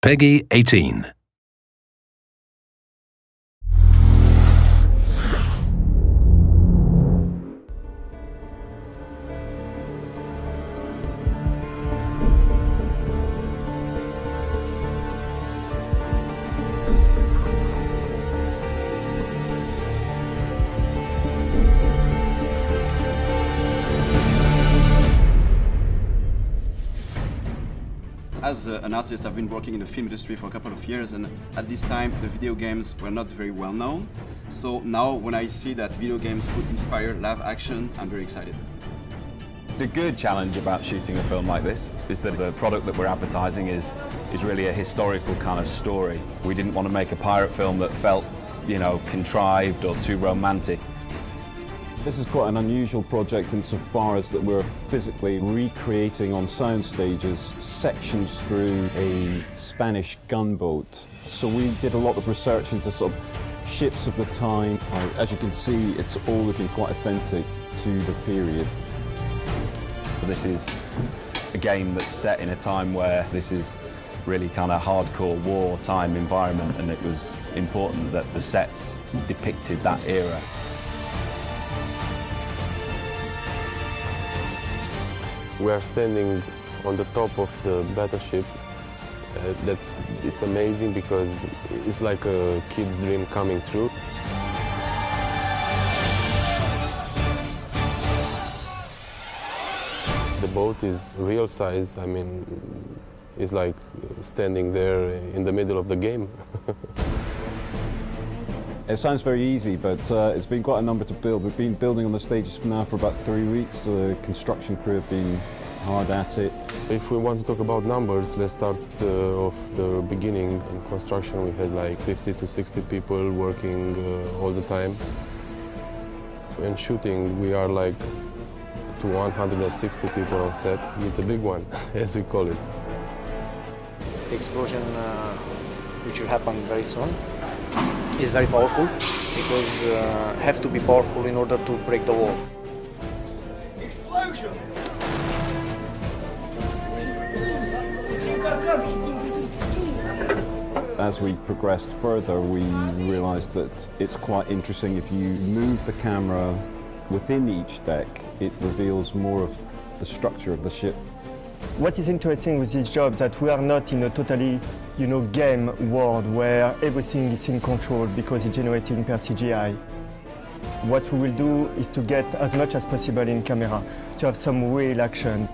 Peggy 18. As an artist, I've been working in the film industry for a couple of years, and at this time the video games were not very well known. So now when I see that video games could inspire live action, I'm very excited. The good challenge about shooting a film like this is that the product that we're advertising is really a historical kind of story. We didn't want to make a pirate film that felt, contrived or too romantic. This is quite an unusual project insofar as that we're physically recreating on sound stages sections through a Spanish gunboat. So we did a lot of research into sort of ships of the time. As you can see, it's all looking quite authentic to the period. This is a game that's set in a time where this is really kind of hardcore wartime environment, and it was important that the sets depicted that era. We are standing on the top of the battleship. It's amazing because it's like a kid's dream coming true. The boat is real size. I mean, it's like standing there in the middle of the game. It sounds very easy, but it's been quite a number to build. We've been building on the stages now for about 3 weeks. The construction crew have been hard at it. If we want to talk about numbers, let's start off the beginning. In construction, we had like 50 to 60 people working all the time. In shooting, we are like to 160 people on set. It's a big one, as we call it. The explosion, which will happen very soon, is very powerful because have to be powerful in order to break the wall. Explosion! As we progressed further, we realized that it's quite interesting if you move the camera within each deck, it reveals more of the structure of the ship. What is interesting with this job is that we are not in a totally, game world where everything is in control because it's generated per CGI. What we will do is to get as much as possible in camera, to have some real action.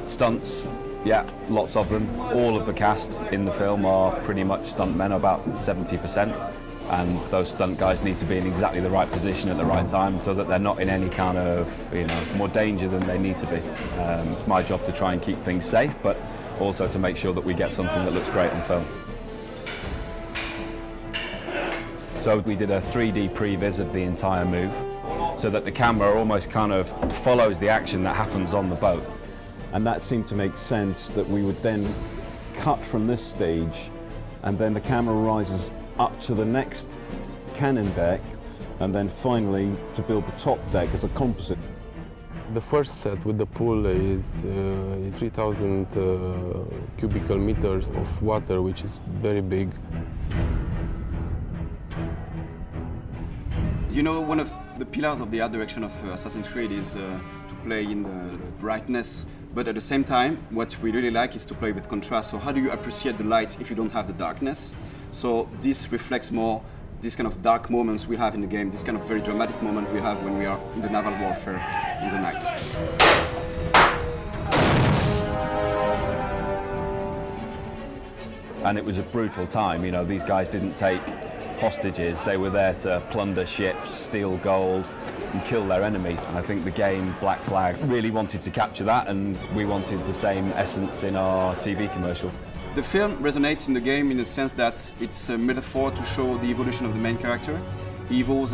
Stunts, yeah, lots of them. All of the cast in the film are pretty much stuntmen, about 70%. And those stunt guys need to be in exactly the right position at the right time so that they're not in any kind of, more danger than they need to be. It's my job to try and keep things safe, but also to make sure that we get something that looks great on film. So we did a 3D previs of the entire move so that the camera almost kind of follows the action that happens on the boat. And that seemed to make sense that we would then cut from this stage and then the camera rises up to the next cannon deck and then finally to build the top deck as a composite. The first set with the pool is 3,000 cubical meters of water, which is very big. One of the pillars of the art direction of Assassin's Creed is to play in the brightness, but at the same time, what we really like is to play with contrast. So how do you appreciate the light if you don't have the darkness? So this reflects more this kind of dark moments we have in the game, this kind of very dramatic moment we have when we are in the naval warfare in the night. And it was a brutal time, these guys didn't take hostages, they were there to plunder ships, steal gold and kill their enemy. And I think the game, Black Flag, really wanted to capture that, and we wanted the same essence in our TV commercial. The film resonates in the game in the sense that it's a metaphor to show the evolution of the main character. He evolves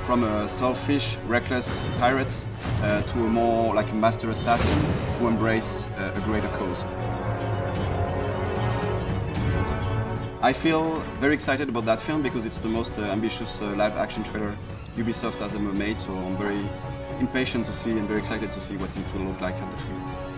from a selfish, reckless pirate to a more like a master assassin who embraces a greater cause. I feel very excited about that film because it's the most ambitious live-action trailer Ubisoft has ever made, so I'm very impatient to see and very excited to see what it will look like on the screen.